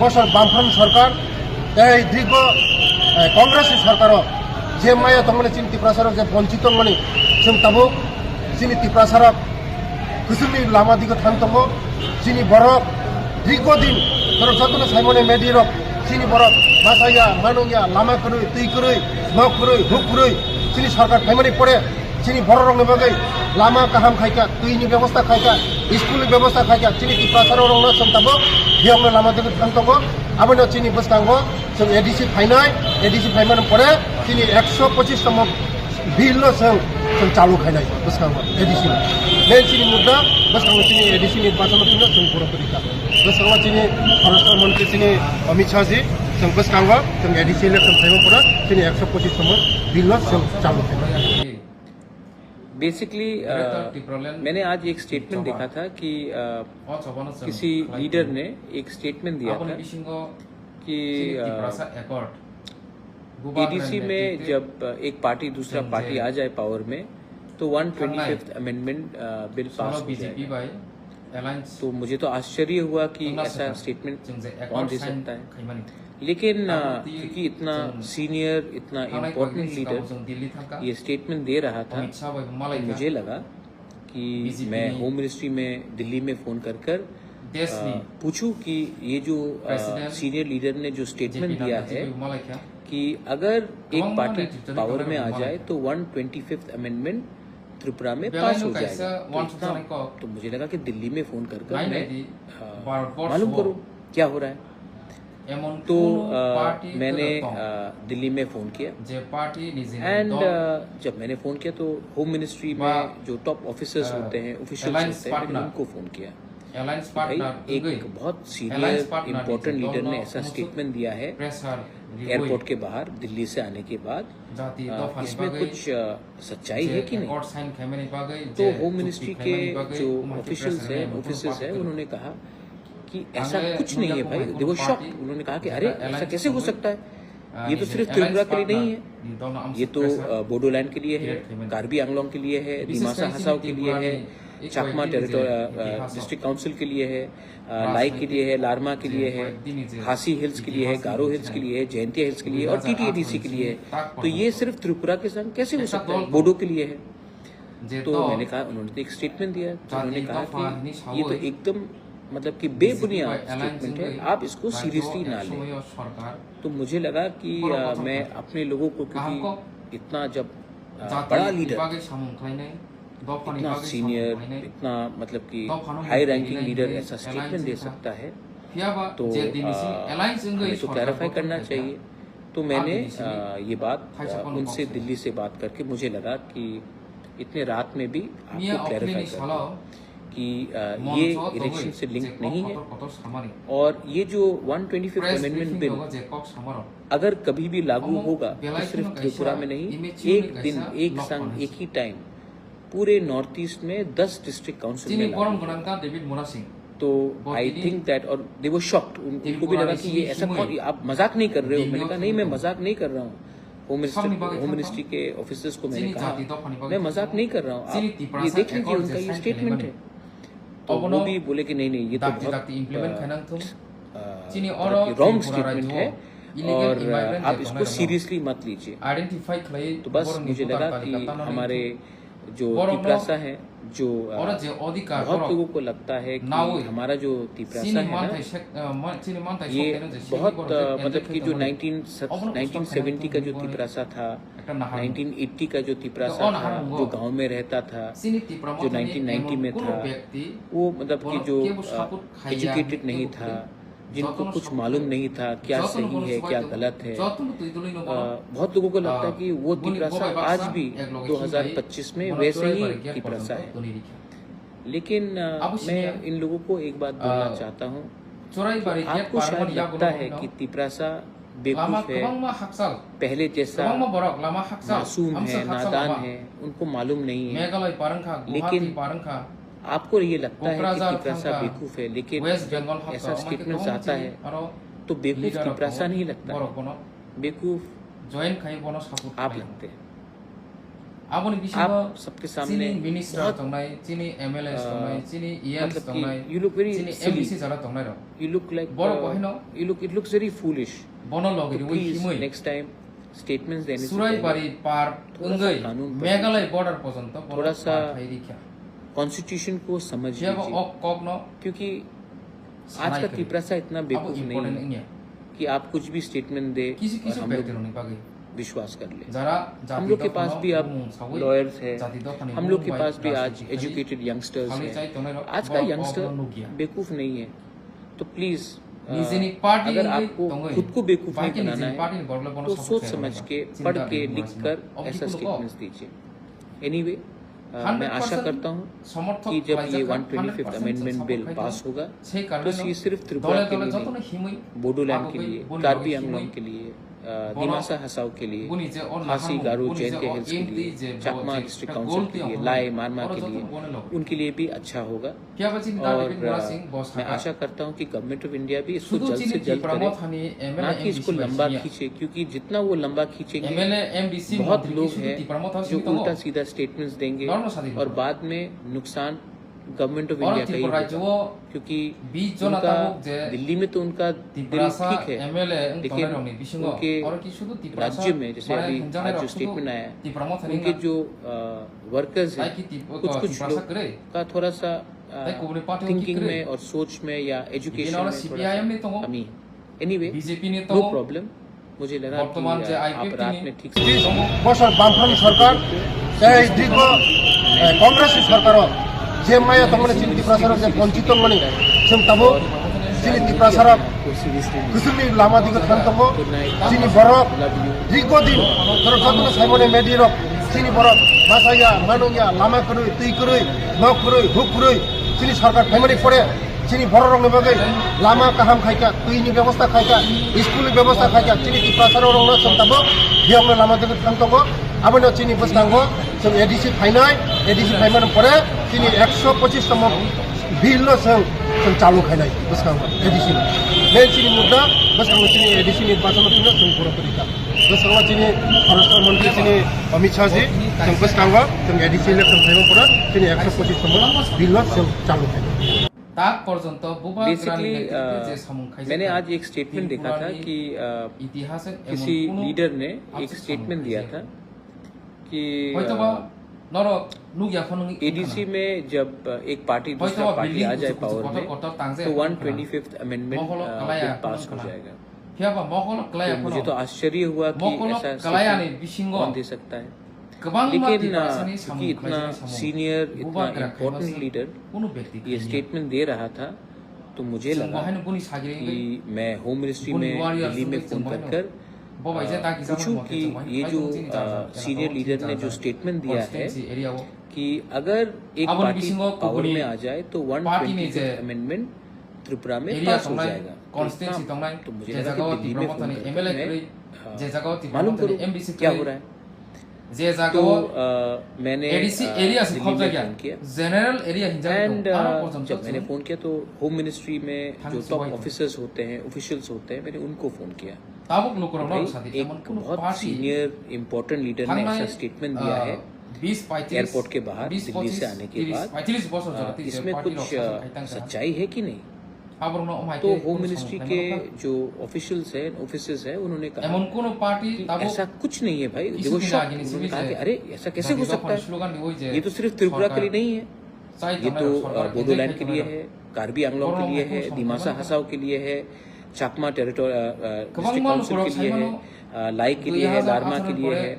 বছর বামফ্রন্ট সরকার এই দীর্ঘ কংগ্রেস সরকার যে মায়া তংমনে চিনি ত্রিপুরা যে বঞ্চিত মনি जों ताबो चिनी ত্রিপুরা कुसुमनि लामा दिगो थांतंगो चिनी बरक दीर्घदिन धर जतन साइमने मेडिरक चिनी बरक बासाया मानुया लामा करुई तुई करुई नक करुई हुक करुई चिनी सरकार फाइमनि पड़े चिनी बर रंग बगै लामा काहाम खायका तुईनि व्यवस्था खायका स्कूलनि व्यवस्था खायका चिनी त्रिपुरा रंगनो जों ताबो बेयावनो लामा दिगो थांतंगो आबनो चिनी बसकांगो जों एडीसी फाइनाय पड़े चिनी 125 तम बिल जों चालू खायनाय बसकांगो एडीसी मेन चिनी मुद्दा बसकांगो चिनी एडीसी निर्वाचन फिनो जों पुरपरिका बसकांगो चिनी परराष्ट्र मंत्री चिनी अमित शाह जी जों बसकांगो जों एडीसी इलेक्शन फाइमो पड़ा चिनी 125 तम बिल जों चालू खायनाय। बेसिकली मैंने आज एक स्टेटमेंट देखा था कि किसी लीडर ने एक स्टेटमेंट दिया था कि एडीसी में जब एक पार्टी दूसरा पार्टी आ जाए पावर में तो 125th अमेंडमेंट बिल पास हो जाएगा। तो मुझे तो आश्चर्य हुआ कि ऐसा स्टेटमेंट कौन दे सकता है, लेकिन क्योंकि इतना सीनियर इतना इम्पोर्टेंट लीडर ये स्टेटमेंट दे रहा था तो मुझे लगा कि मैं होम मिनिस्ट्री में दिल्ली में फोन कर पूछूं कि ये जो सीनियर लीडर ने जो स्टेटमेंट दिया है कि अगर एक पार्टी पावर में आ जाए तो 125th अमेंडमेंट त्रिपुरा में पास हो जाएगा। तो मुझे लगा कि दिल्ली में फोन कर मैं मालूम करूं क्या हो रहा है। तो मैंने दिल्ली में फोन किया एंड जब मैंने फोन किया तो होम मिनिस्ट्री में जो टॉप ऑफिसर्स होते हैं ऑफिशियल्स होते हैं मैंने उनको फोन किया। भाई एक बहुत सीनियर इम्पोर्टेंट लीडर ने ऐसा स्टेटमेंट दिया है एयरपोर्ट के बाहर दिल्ली से आने के बाद, इसमें कुछ सच्चाई है कि नहीं। तो होम मिनिस्ट्री के जो ऑफिसर्स है उन्होंने कहा कि ऐसा कुछ नहीं है भाई। दे वर शॉक्ड। उन्होंने कहा कि अरे ऐसा कैसे हो सकता है, ये तो सिर्फ त्रिपुरा के लिए नहीं है, ये तो बोडोलैंड के लिए है, कार्बी आंगलोंग के लिए है, दिमासा हसाओ के लिए है, चाकमा डिस्ट्रिक्ट काउंसिल के लिए है, लाई के लिए है, लारमा के लिए है, खासी हिल्स के लिए है, गारो हिल्स के लिए है, जयंतिया हिल्स के लिए और टीटीएडीसी के लिए है। तो ये सिर्फ त्रिपुरा के संग कैसे हो सकता है, बोडो के लिए है। तो मैंने कहा, उन्होंने तो एक स्टेटमेंट दिया तो उन्होंने कहा कि ये तो एकदम मतलब कि बेबुनियाद स्टेटमेंट है, आप इसको सीरियसली ना लें। तो मुझे लगा कि मैं अपने लोगों को, क्योंकि इतना जब बड़ा लीडर इतना सीनियर इतना मतलब कि हाई रैंकिंग लीडर ऐसा स्टेटमेंट दे सकता है तो हमें तो क्लैरिफाई करना चाहिए। तो मैंने ये बात उनसे दिल्ली से बात करके मुझे लगा कि इतने रात में भी आपको क्लैरिफाई करना कि ये इलेक्शन से लिंक नहीं है और ये जो 125th अमेंडमेंट बिल अगर कभी भी लागू होगा तो सिर्फ त्रिपुरा में नहीं, एक दिन एक संग एक ही टाइम पूरे नॉर्थ ईस्ट में 10 डिस्ट्रिक्ट काउंसिल में तो आई थिंक दैट, और दे वर शॉक्ड। उनको भी लगा कि ये ऐसा कौन, आप मजाक नहीं कर रहे हो। मैंने कहा नहीं, मैं मजाक नहीं कर रहा हूँ। होम मिनिस्ट्री के ऑफिसर्स को मैंने कहा मैं मजाक नहीं कर रहा हूँ, आप ये देख लीजिए उनका ये स्टेटमेंट है। तो वो भी बोले कि नहीं ये तो बहुत रॉन्ग स्टेटमेंट है और आप इसको सीरियसली मत लीजिए। तो बस मुझे लगा कि हमारे जो तिप्रासा है, जो बहुत लोगों को लगता है कि हमारा जो तिप्रासा है ना, ये बहुत मतलब कि जो 1970 का जो तिप्रासा था, 1980 का जो तिप्रासा था, जो गांव में रहता था, जो 1990 में था, वो मतलब कि जो एजुकेटेड नहीं था, जिनको कुछ मालूम नहीं था क्या सही है क्या गलत है। बहुत लोगों को लगता है कि वो तिप्रासा आज भी 2025 में वैसे ही तिप्रासा है। लेकिन मैं इन लोगों को एक बात बोलना चाहता हूँ, आपको शायद लगता है कि तिप्रासा बेवकूफ है, पहले जैसा मासूम है, नादान है, उनको मालूम नहीं है। लेकिन आपको ये लगता है कि तिप्रासा बेवकूफ है, लेकिन जब ऐसा स्टेटमेंट आता है तो बेवकूफ तिप्रासा नहीं लगता, बेवकूफ आप लगते हैं। आबोनि बिसिङाव आप सबके सामने मिनिस्टार बहुत दंनाय चिनी एमएलएस दंनाय चिनी इएल्स मतलब दंनाय कि you look very चिनी silly. एमबीसी जारा दंनाय र You look like बरो बहिनो it looks very foolish. बनो तो लगेरि वइ please हिमै next time statements देने से सुराइबारी पहले पार थोड़ा सा अंगै कानून पर मेघालय बॉर्डर पर्यंत थोड़ा सा रिख्या कॉन्स्टिट्यूशन को समझ जेब लीजिए, अक कक न क्योंकि आज का तिपरासा इतना अब बेवकूफ इम्पोर्टेंट नहीं है इंगिया कि आप कुछ भी स्टेटमेंट दे किसी और किसी हम व्यक्ति लोग रोनि बागै विश्वास कर ले। जरा हम लोग के पास भी अब लॉयर्स है, हम लोग के पास भी आज एजुकेटेड यंगस्टर्स हैं। आज का यंगस्टर बेवकूफ नहीं है, तो प्लीज निजेनी पार्टी अगर आपको खुद को बेवकूफ नहीं बनाना है तो सोच समझ के पढ़ के लिख कर ऐसा स्टेटमेंट्स दीजिए। एनीवे मैं आशा करता हूँ कि जब ये 125th अमेंडमेंट बिल पास होगा तो ये सिर्फ त्रिपुरा के लिए नहीं, बोडोलैंड के लिए, कार्बी आंगलोंग के लिए, दिमासा हसाओ के लिए, खासी गारो जयंती हिल्स के लिए, चकमा डिस्ट्रिक्ट काउंसिल के लिए, लाए मारमा के लिए, उनके लिए भी अच्छा होगा। और मैं आशा करता हूँ कि गवर्नमेंट ऑफ इंडिया भी इसको जल्द से जल्द करे, ना कि इसको लंबा खींचे, क्योंकि जितना वो लंबा खींचेंगे बहुत लोग हैं जो उल्टा सीधा स्टेटमेंट्स देंगे और बाद में नुकसान गवर्नमेंट ऑफ इंडिया का ही होगा, क्योंकि उनका दिल्ली में तो उनका दिल ठीक है, लेकिन उनके राज्य में जैसे अभी आज जो स्टेटमेंट आया है, उनके जो वर्कर्स हैं कुछ लोग का थोड़ा सा थिंकिंग में और सोच में या एजुकेशन में थोड़ा सा कमी है। एनीवे नो प्रॉब्लम, मुझे लगा कि आप रात में ठीक से বছর বামফ্রন্ট সরকার এই দীর্ঘ কংগ্রেসী সরকারও যে মায়া তমনে চিনি ত্রিপ্রাসারক যে বঞ্চিত মনি जों ताबो चिनी ত্রিপ্রাসারক कुसुमनि लामा दिगो थांतंगो चिनी बरक दीर्घ दिन तर जतन साइमने मेडिरक चिनी बरक मासाया मानुया लामा करुई तुई करुई न करुई हुक करुई चिनी सरकार फैमिली पड़े चिनी बररंनि बागै लामा काहाम खायका तुईनि व्यवस्था खायका स्कुलनि व्यवस्था खायका चिनी त्रिप्रासारक रंनो जों ताबो बियावनो लामा दिगो थांतंगो आबनो चिनी बसनांगो जों एडिसि फाइनाय परे चिनी 125तम बिल जों चालू खायनाय बसखांगो एडिसि मेन चिनी मुद्दा बसखांगो चिनी एडिसि निर्वाचन फिनो जों पुरपरिका बसखांगो चिनी परराष्ट्र मंत्री चिनी अमित शाह जी जों बसखांगो जों एडिसि इलेक्शन फाइनाय परे चिनी 125तम बिल जों चालू खायनाय। बेसिकली मैंने आज एक स्टेटमेंट देखा था कि किसी लीडर ने एक स्टेटमेंट दिया था कि एडीसी में जब एक पार्टी दूसरा पार्टी आ जाए पावर में तो 125th अमेंडमेंट बिल पास हो जाएगा। तो मुझे तो आश्चर्य हुआ कि ऐसा स्टेटमेंट कौन दे सकता है, लेकिन क्योंकि इतना सीनियर इतना इम्पोर्टेंट लीडर ये स्टेटमेंट दे रहा था तो मुझे लगा कि मैं होम मिनिस्ट्री में दिल्ली में फोन कर पूछूं कि ये जो सीनियर लीडर ने जो स्टेटमेंट दिया है कि अगर एक पार्टी पावर में आ जाए तो 125th अमेंडमेंट त्रिपुरा में पास हो जाएगा। तो मुझे लगा कि दिल्ली में फोन करके मालूम करूं क्या हो रहा है। तो मैंने फोन किया एंड जब मैंने फोन किया तो होम मिनिस्ट्री में जो टॉप ऑफिसर्स होते हैं, ऑफिशियल्स होते हैं, मैंने उनको फोन किया। एक बहुत सीनियर इम्पोर्टेंट लीडर ने ऐसा स्टेटमेंट दिया है एयरपोर्ट के बाहर दिल्ली से आने के बाद, इसमें कुछ सच्चाई है कि नहीं। तो होम मिनिस्ट्री के जो ऑफिशियल्स हैं, ऑफिसर्स हैं, उन्होंने कहा कि ऐसा कुछ नहीं है भाई। देखो उन्होंने कहा कि अरे ऐसा कैसे हो सकता है, ये तो सिर्फ त्रिपुरा के लिए नहीं है, ये तो बोडोलैंड के लिए है, कार्बी आंगलोंग के लिए है, दिमासा हसाओ के लिए है, चाकमा डिस्ट्रिक्ट काउंसिल के लिए है, लाई के लिए है, दारमा के लिए है,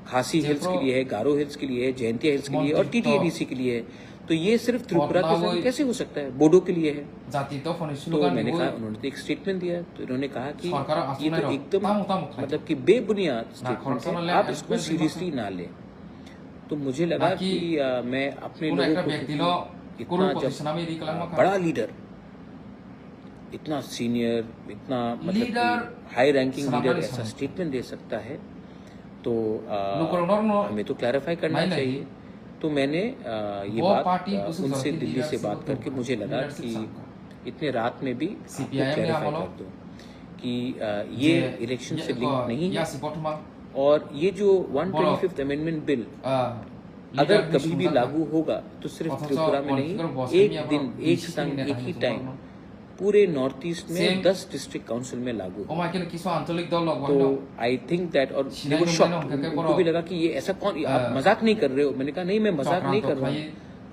खासी हिल्स के लिए है, गारो हिल्स के लिए है, जयंतिया हिल्स के लिए और टीटीएडीसी के लिए है। तो ये सिर्फ त्रिपुरा के साथ कैसे हो सकता है, बोडो के लिए है। तो मैंने कहा, उन्होंने एक स्टेटमेंट दिया तो इन्होंने कहा कि ये तो एकदम मतलब कि बेबुनियाद स्टेटमेंट है, आप इसको सीरियसली ना लें। तो मुझे लगा कि मैं अपने लोगों को इतना जब बड़ा लीडर, इतना सीनियर, इतना मतलब हाई रैंकिंग लीडर ऐसा स्टेटमेंट दे सकता है तो हमें तो क्लैरिफाई करना चाहिए। तो मैंने ये बात उनसे दिल्ली से बात करके मुझे लगा कि इतने रात में भी क्लैरिफाई कर दो कि ये इलेक्शन से लिंक नहीं है, और ये जो 125th अमेंडमेंट बिल अगर कभी भी लागू होगा तो सिर्फ त्रिपुरा में नहीं, एक दिन एक संग एक ही टाइम पूरे नॉर्थ ईस्ट में 10 डिस्ट्रिक्ट काउंसिल में लागू होगा। तो आई थिंक दैट, और उनको भी लगा कि ये ऐसा कौन, आप मजाक नहीं कर रहे हो। मैंने कहा नहीं, मैं मजाक नहीं कर रहा हूँ।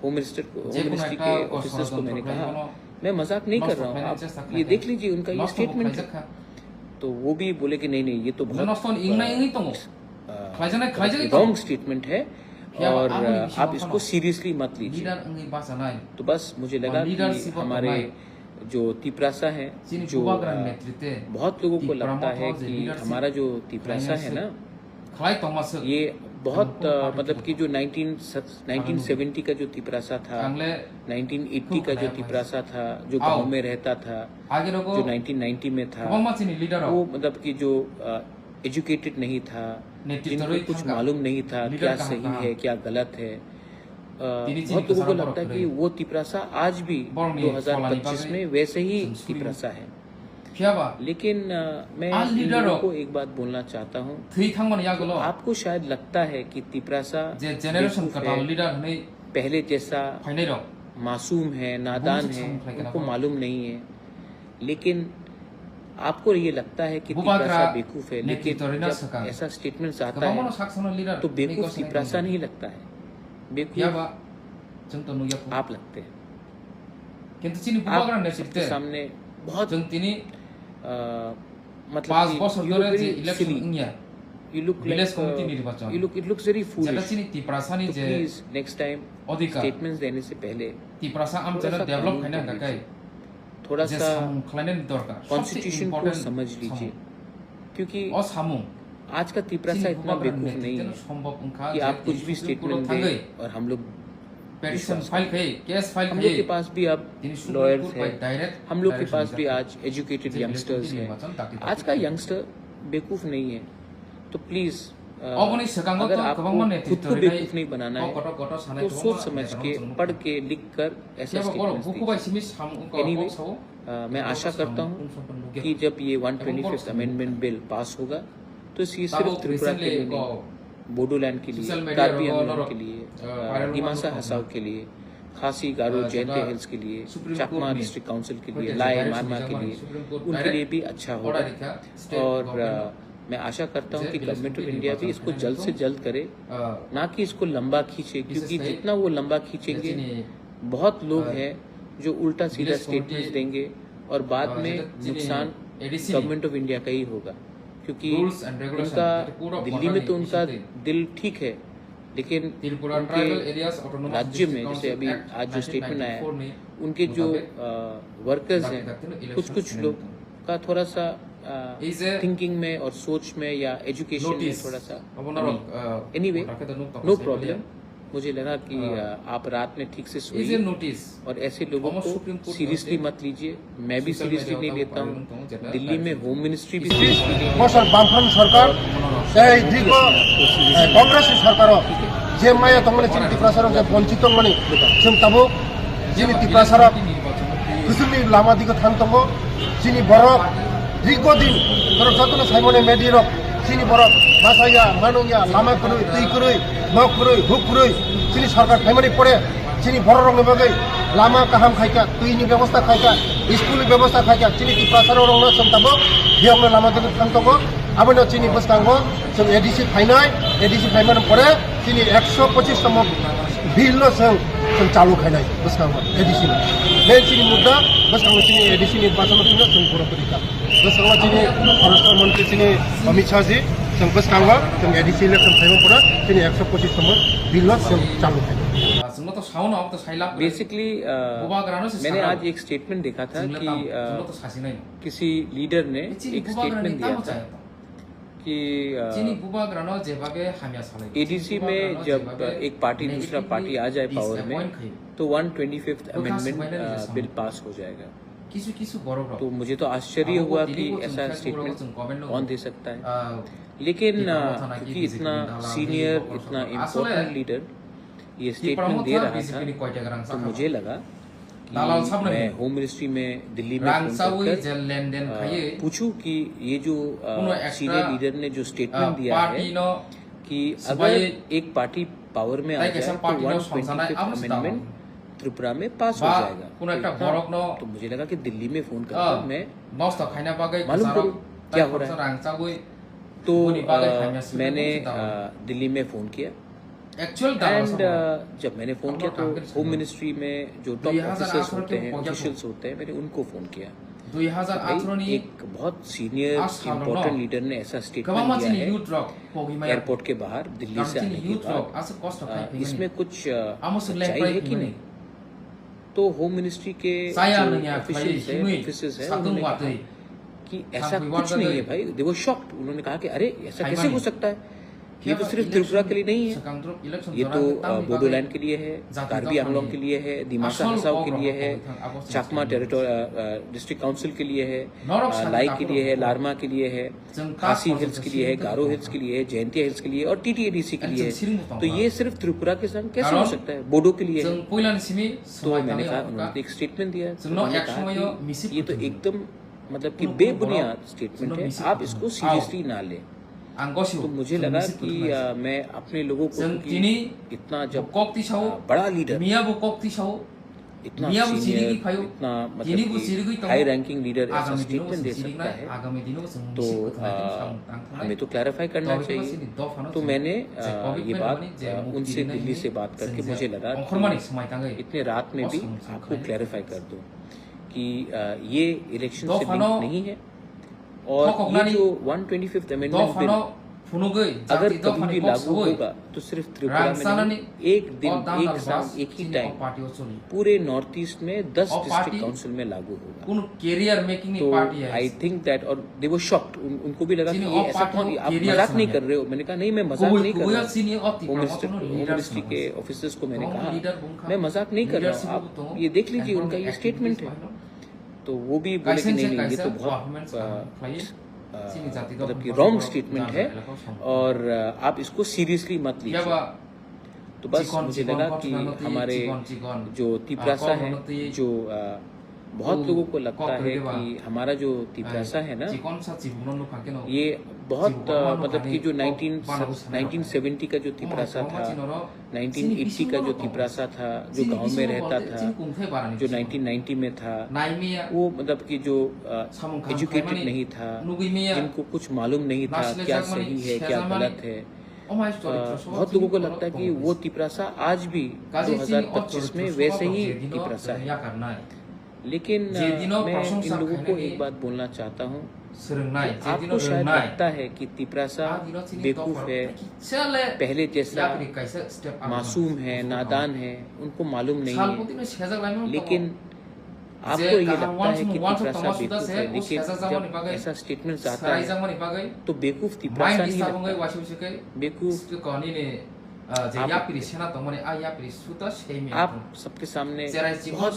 होम मिनिस्ट्री के ऑफिसर्स को मैंने कहा मैं मजाक नहीं कर रहा हूँ, आप ये देख लीजिए उनका ये स्टेटमेंट है। तो वो भी बोले कि नहीं नहीं, ये तो बहुत रॉन्ग स्टेटमेंट है और आप इसको सीरियसली मत लीजिए। तो बस मुझे लगा कि हमारे जो तिप्रासा है, जो बहुत लोगों को लगता है कि हमारा जो तिप्रासा है ना, ये बहुत मतलब कि जो 1970 का जो तिप्रासा था, 1980 का जो तिप्रासा था, जो गांव में रहता था, जो 1990 में था, वो मतलब कि जो एजुकेटेड नहीं था, जिनको कुछ मालूम नहीं था क्या सही है क्या गलत है, बहुत लोगों को लगता है कि वो तिप्रासा आज भी 2025 में वैसे ही तिप्रासा है। लेकिन मैं इन लोगों को एक बात बोलना चाहता हूँ, आपको शायद लगता है कि तिप्रासा पहले जैसा मासूम है, नादान है, उनको मालूम नहीं है। लेकिन आपको ये लगता है कि तिप्रासा बेवकूफ है, लेकिन जब ऐसा स्टेटमेंट आता है तो बेवकूफ तिप्रासा नहीं लगता है, बेवकूफ आप लगते हैं। आप सबके सामने बहुत मतलब you look like it looks very foolish. So please next time statements देने से पहले थोड़ा सा कॉन्स्टिट्यूशन को समझ लीजिए, क्योंकि आज का तिप्रासा इतना बेवकूफ नहीं है कि आप कुछ भी स्टेटमेंट दें और हम लोग हम लोग के पास भी अब लॉयर्स हैं, हम लोग के पास भी आज एजुकेटेड यंगस्टर्स हैं। आज का यंगस्टर बेवकूफ नहीं है। तो प्लीज अगर आपको खुद को बेवकूफ नहीं बनाना है तो सोच समझ के, पढ़ के, लिख कर ऐसा स्टेटमेंट। एनीवे, मैं आशा करता हूँ कि जब ये 125th अमेंडमेंट बिल पास होगा तो ये सिर्फ त्रिपुरा के लिए नहीं, बोडोलैंड के लिए, कार्बी आंदोलन के लिए, दिमासा हसाव के लिए, खासी गारो जयंती हिल्स के लिए, चकमा डिस्ट्रिक्ट काउंसिल के लिए, लाए मारमा के लिए, उनके लिए भी अच्छा होगा। और मैं आशा करता हूं कि गवर्नमेंट ऑफ इंडिया भी इसको जल्द से जल्द करे, ना कि इसको लंबा खींचे, क्योंकि जितना वो लंबा खींचेंगे बहुत लोग हैं जो उल्टा सीधा स्टेटमेंट्स देंगे और बाद में नुकसान गवर्नमेंट ऑफ इंडिया का ही होगा। क्योंकि उनका दिल्ली में तो उनका दिल ठीक है, लेकिन उनके राज्य में जैसे अभी आज जो स्टेटमेंट आया, उनके जो वर्कर्स हैं, कुछ लोग का थोड़ा सा थिंकिंग में और सोच में या एजुकेशन में थोड़ा सा। Anyway, no problem. मुझे लगा कि आप रात में ठीक से सोइए और ऐसे लोगों को सीरियसली मत लीजिए। मैं भी सीरियसली नहीं लेता हूँ, दिल्ली में होम मिनिस्ट्री भी सीरियसली नहीं लेती। बामफ्रंट सरकार दीर्घ कांग्रेस सरकार जे माया तमने चिनी तिप्रासार जे वंचित मनी जों ताबो चिनी तिप्रासार कुसुमनि लामा दिगो थांतंगो चिनी बरक दीर्घ दिन बरक जतन साइमने मेडिरक चिनी बरक बासाया मानुया लामा कुरुई तुई कुरुई नक कुरुई हुक कुरुई चिनी सरकार फाइमनि पड़े चिनी बर रंग बगै लामा काहाम खाइका तुईनि व्यवस्था खाइका स्कूल व्यवस्था खाइका चिनी तिप्रासार रंग जों ताबो बेयावनो लामा दिगो थांतंगो आबनो चिनी बसकांगो जों एडीसी फाइनाय एडीसी फाइमन पड़े चिनी 125 तम बिल जों चालू खाइनाय बसकांगो एडीसी मेन चिनी मुद्दा बसकांगो चिनी एडीसी निर्वाचन थिनो जों बरपरिका बसकांगो चिनी परराष्ट्र मंत्री चिनी अमित शाह जी जों बसकांगो जों एडीसी इलेक्शन फाइमन पड़े चिनी 125 तम बिल जों चालू खाइनाय। बेसिकली मैंने आज एक स्टेटमेंट देखा था कि किसी लीडर ने एक स्टेटमेंट दिया था कि एडीसी में जब एक पार्टी दूसरा पार्टी आ जाए पावर में तो 125th अमेंडमेंट बिल पास हो जाएगा। तो मुझे तो आश्चर्य हुआ कि ऐसा स्टेटमेंट कौन दे सकता है, लेकिन क्योंकि इतना सीनियर, इतना इम्पोर्टेंट लीडर ये स्टेटमेंट दे रहा था तो मुझे लगा कि दालाल साहब ने मैं होम मिनिस्ट्री में दिल्ली में फोन रांसावी कर जे लेनदेन खाये पूछूं कि ये जो कुनो एक्स्ट्रा सीनियर लीडर ने जो स्टेटमेंट दिया है पार्टी नो कि सुबाई अगर एक पार्टी पावर में आ ताई जाए कैसा तो पार्टी नो 125th संसानाय अब अमेंडमेंट त्रिपुरा में पास हो बा जाएगा कुनो एकटा तो इतना- बरक नो तो मुझे लगा कि दिल्ली में फोन करके मैं नष्ट खाइना बागै मालूम करूं क्या हो रहा है। रांसावी तो बुनी बागै खाइना सुबह मैंने बुनी दिल्ली में फोन किया एक्चुअल दालाल एंड साहब जब मैंने फोन किया तो होम मिनिस्ट्री में जो टॉप 2018 ऑफिसर्स होते हैं के ऑफिशियल्स होते हैं मैंने उनको फोन किया 2018 भाई, नि एक बहुत सीनियर आसाम इम्पोर्टेंट नो लीडर ने ऐसा गोबां स्टेटमेंट दिया मानसिनि है युथ रक पगिमाया एयरपोर्ट के बाहर दिल्ली से आने के युथ रक बाद आसे कष्ट खाइ इसमें कुछ आमुस सच्चाई है कि नहीं तो होम मिनिस्ट्री के साया जो नया ऑफिशियल्स हैं ऑफिसर्स हैं उन्होंने कहा कि ऐसा सांग कुछ नहीं है भाई दे वर शॉक्ड उन्होंने कहा कि अरे ऐसा कैसे हो सकता है ये तो सिर्फ त्रिपुरा के लिए नहीं है ये तो बोडोलैंड के लिए है कार्बी आंगलोंग के लिए है दिमासा हसाओ के लिए है चाकमा डिस्ट्रिक्ट काउंसिल के लिए है लाई के लिए है लारमा के लिए है खासी हिल्स के लिए है गारो हिल्स के लिए है जयंतिया हिल्स के लिए और टीटीएडीसी के लिए है तो ये सिर्फ त्रिपुरा के संग कैसे हो सकता है बोडो के लिए है तो मैंने कहा उन्होंने एक स्टेटमेंट दिया तो उन्होंने कहा कि ये तो एकदम मतलब कि बेबुनियाद स्टेटमेंट है आप इसको सीरियसली ना लें तो मुझे लगा कि मैं अपने लोगों को क्योंकि इतना जब बड़ा लीडर इतना सीनियर इतना मतलब कि हाई रैंकिंग लीडर ऐसा स्टेटमेंट दे सकता है तो हमें तो क्लैरिफाई करना चाहिए तो मैंने ये बात उनसे दिल्ली से बात करके मुझे लगा कि इतने रात में भी आपको क्लैरिफाई कर दूं कि ये इलेक्शन से लिंक नहीं है और ये जो 125th अमेंडमेंट बिल अगर कभी भी लागू होगा तो सिर्फ त्रिपुरा में नहीं एक दिन एक साल एक ही टाइम पूरे नॉर्थ ईस्ट में 10 डिस्ट्रिक्ट काउंसिल में लागू होगा तो आई थिंक दैट और दे वर शॉक्ड उनको भी लगा कि ये ऐसा कौन आप मजाक नहीं कर रहे हो मैंने कहा नहीं मैं मजाक नहीं कर रहा होम मिनिस्ट्री के ऑफिसर्स को मैंने कहा मैं मजाक नहीं कर रहा हूँ आप ये देख लीजिए उनका ये स्टेटमेंट है तो वो भी बोले कि नहीं ये तो बहुत मतलब कि रॉन्ग स्टेटमेंट है और आप इसको सीरियसली मत लीजिए तो बस मुझे लगा कि हमारे जो तिपरासा है जो बहुत लोगों को लगता है कि हमारा जो तिपरासा है ना ये बहुत मतलब कि जो 1970 का जो तिपरासा था 1980 का जो तिपरासा था जो गांव में रहता था जो 1990 में था वो मतलब कि जो एजुकेटेड नहीं था जिनको कुछ मालूम नहीं था क्या सही है क्या गलत है बहुत लोगों को लगता है कि वो तिपरासा आज भी 2025 में वैसे ही तिपरासा है लेकिन मैं इन लोगों को एक बात बोलना चाहता हूँ आपको शायद लगता है कि तिपरासा बेवकूफ है पहले जैसा मासूम है नादान है उनको मालूम नहीं है लेकिन आपको ये लगता है कि तिपरासा बेवकूफ है लेकिन जब ऐसा स्टेटमेंट आता है तो बेवकूफ तिपरासा नहीं लगता बेवकूफ आप सबके सामने बहुत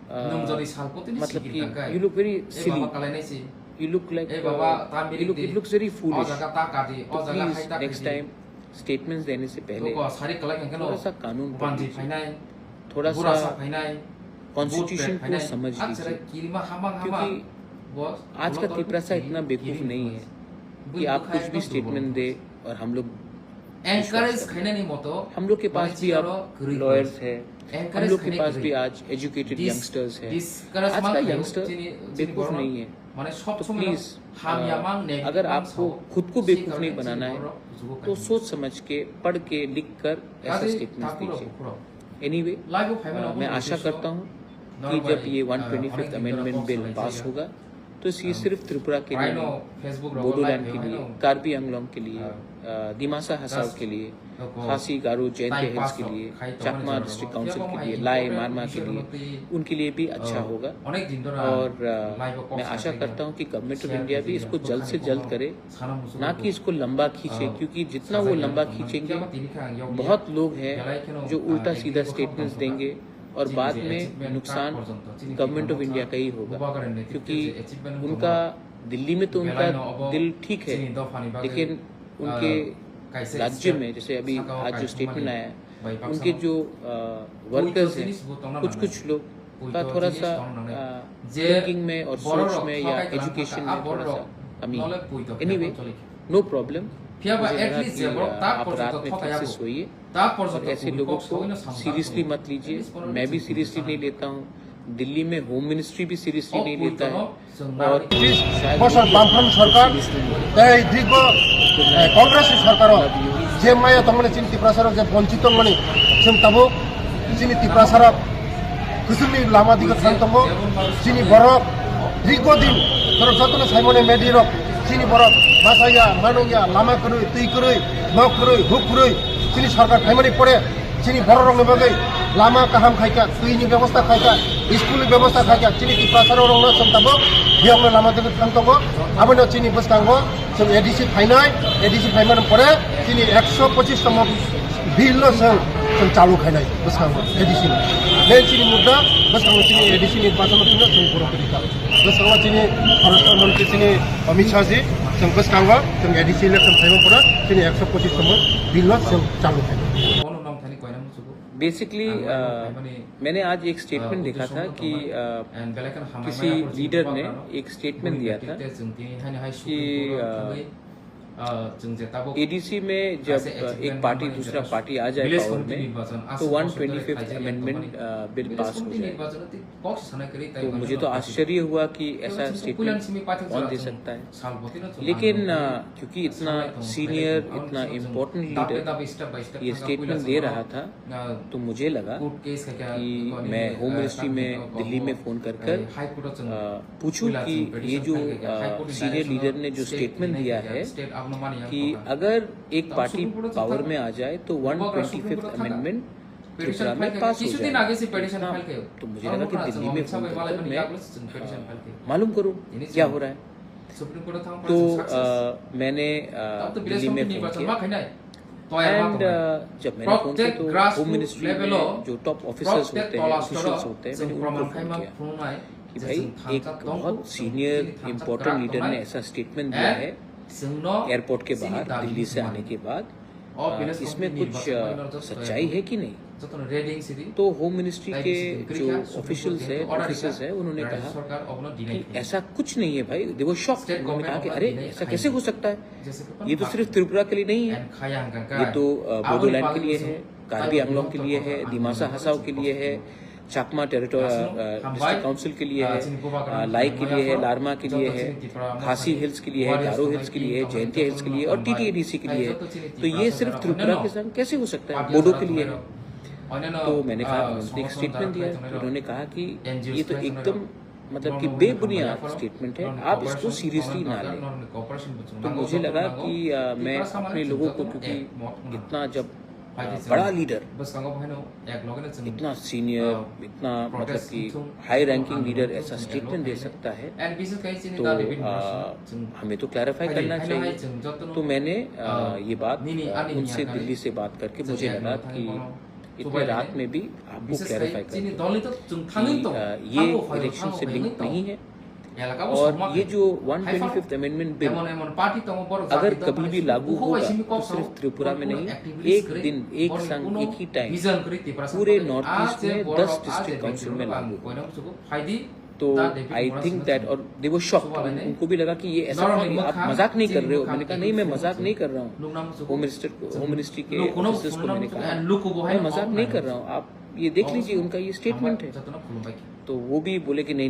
मतलब कि you look very silly. You look like it looks very foolish. तो please next time statements देने से पहले थोड़ा सा कानून पढ़ लीजिए थोड़ा सा कॉन्स्टिट्यूशन को समझ लीजिए क्योंकि आज का तिपरासा इतना बेवकूफ नहीं है कि आप कुछ भी स्टेटमेंट दे और हम लोग हम लोग के पास भी अब लॉयर्स है हम लोग के पास भी आज एजुकेटेड यंगस्टर्स है आज का यंगस्टर बेवकूफ नहीं है तो प्लीज अगर आपको खुद को बेवकूफ नहीं बनाना है तो सोच समझ के पढ़ के लिख कर ऐसा स्टेटमेंट दीजिए एनीवे मैं आशा करता हूँ कि जब ये 125th अमेंडमेंट बिल पास होगा तो ये सिर्फ त्रिपुरा के लिए नहीं बोडोलैंड के लिए कार्बी आंगलोंग के लिए दिमासा हसाओ के लिए खासी गारो जयंती हिल्स के लिए चाकमा डिस्ट्रिक्ट काउंसिल के लिए लाई मारमा के लिए उनके लिए भी अच्छा होगा और मैं आशा करता हूं कि गवर्नमेंट ऑफ इंडिया भी इसको जल्द से जल्द करे ना कि इसको लंबा खींचे क्योंकि जितना वो लंबा खींचेंगे बहुत लोग हैं जो उल्टा सीधा स्टेटमेंट्स देंगे और बाद में नुकसान गवर्नमेंट ऑफ इंडिया का ही होगा क्योंकि उनका दिल्ली में तो उनका दिल ठीक है लेकिन उनके राज्य में जैसे अभी आज जो स्टेटमेंट आया है उनके जो वर्कर्स हैं कुछ लोग का थोड़ा सा थिंकिंग में और सोच में या एजुकेशन में थोड़ा सा कमी एनीवे नो प्रॉब्लम आप रात में फिक्स सोइए और ऐसे लोगों को सीरियसली मत लीजिए मैं भी सीरियसली नहीं लेता हूँ दिल्ली में होम मिनिस्ट्री भी सीरियसली नहीं लेता है और বছর বামফ্রন্ট সরকার এই দীর্ঘ কংগ্রেস সরকার যে মায়া তমনে চিনি ত্রিপ্রাসারক যে বঞ্চিত মনি जों তাবো চিনি ত্রিপ্রাসারক কুসুমি লামা দিকে থান্তব চিনি বরক দীর্ঘদিন ধরো যতন সাইমনে মেডিরক চিনি বরক বাসাইয়া মানুয়া লামা করুই তুই করুই নক করুই হুক করুই চিনি সরকার ফাইমানি পড়ে চিনি বড় রঙে বাগে লামা কাহাম খাইকা তুইনি ব্যবস্থা খাইকা স্কুল ব্যবস্থা খাইকা চিনি ত্রিপ্রাসারক রঙ সন্তাবো बेयावनो लामा दिगो थांतंगो आबोनो चिनि बसकांगो जों एडिसि फाइनाय एडिसि फाइमान परे चिनि 125 तम बिल जों चालू खाइनाय बसकांगो एडिसि बे चिनि मुद्दा बसकांगो चिनि एडिसि नि बासनो थिनो जों बर'फोरनिका बसकांगो चिनि भारत मंत्री चिनि अमित शाह जी जों बसकांगो जों एडिसि इलेक्शन फाइमान परे चिनि 125 तम बिल जों चालू खाइनाय बेसिकली मैंने आज एक स्टेटमेंट देखा था कि किसी लीडर ने एक स्टेटमेंट दिया था कि एडीसी में जब एक पार्टी दूसरा पार्टी आ जाए पावर में तो 125th अमेंडमेंट बिल पास हो जाए तो मुझे तो आश्चर्य हुआ कि ऐसा स्टेटमेंट कौन दे सकता है लेकिन क्योंकि इतना सीनियर इतना इम्पोर्टेंट लीडर ये स्टेटमेंट दे रहा था तो मुझे लगा कि मैं होम मिनिस्ट्री में दिल्ली में फोन कर पूछूं कि ये जो सीनियर लीडर ने जो स्टेटमेंट दिया है कि अगर एक पार्टी पावर में आ जाए तो 125th अमेंडमेंट त्रिपुरा में पास हो जाए तो मुझे लगा कि दिल्ली में फोन कर मैं मालूम करूं क्या हो रहा है तो मैंने दिल्ली में फोन किया एंड जब मैंने फोन किया तो होम मिनिस्ट्री में जो टॉप ऑफिसर्स होते हैं ऑफिशियल्स होते हैं मैंने उनको फोन किया कि भाई एक बहुत सीनियर इम्पोर्टेंट लीडर ने ऐसा स्टेटमेंट दिया है एयरपोर्ट के बाहर दिल्ली से आने के बाद इसमें कुछ सच्चाई है कि नहीं तो होम मिनिस्ट्री के जो ऑफिशियल्स है उन्होंने कहा कि ऐसा कुछ नहीं है भाई दे वो शॉक उन्होंने कहा कि अरे ऐसा कैसे हो सकता है ये तो सिर्फ त्रिपुरा के लिए नहीं है ये तो बोडोलैंड के लिए है कार्बी आंगलोंग के लिए है दिमासा हसाओ के लिए है चाकमा डिस्ट्रिक्ट काउंसिल के लिए है लाई के लिए है लारमा के लिए है खासी हिल्स के लिए है गारो हिल्स के लिए है जयंतिया हिल्स के लिए और टीटीएडीसी के लिए है तो ये सिर्फ त्रिपुरा के संग कैसे हो सकता है बोडो के लिए है तो मैंने कहा उन्होंने एक स्टेटमेंट दिया तो उन्होंने कहा कि ये तो एकदम मतलब कि बेबुनियाद स्टेटमेंट है आप इसको सीरियसली ना लें तो मुझे लगा कि मैं अपने लोगों को क्योंकि इतना जब बड़ा लीडर इतना सीनियर इतना मतलब कि हाई रैंकिंग लीडर ऐसा स्टेटमेंट दे सकता है तो हमें तो क्लैरिफाई करना चाहिए तो मैंने ये बात उनसे दिल्ली से बात करके मुझे लगा कि इतने रात में भी आपको क्लैरिफाई करना ये इलेक्शन से लिंक नहीं है और ये जो 125th अमेंडमेंट बिल अगर कभी भी लागू होगा तो सिर्फ त्रिपुरा में नहीं एक दिन एक संग एक ही टाइम पूरे नॉर्थ ईस्ट में 10 डिस्ट्रिक्ट काउंसिल में लागू तो आई थिंक दैट और दे वो शॉक उनको भी लगा कि ये ऐसा आप मजाक नहीं कर रहे हो मैंने कहा नहीं मैं मजाक नहीं कर रहा हूँ होम मिनिस्ट्री के ऑफिसर्स को मैंने कहा मैं मजाक नहीं कर रहा हूँ आप ये देख लीजिए उनका ये स्टेटमेंट है तो वो भी बोले कि नहीं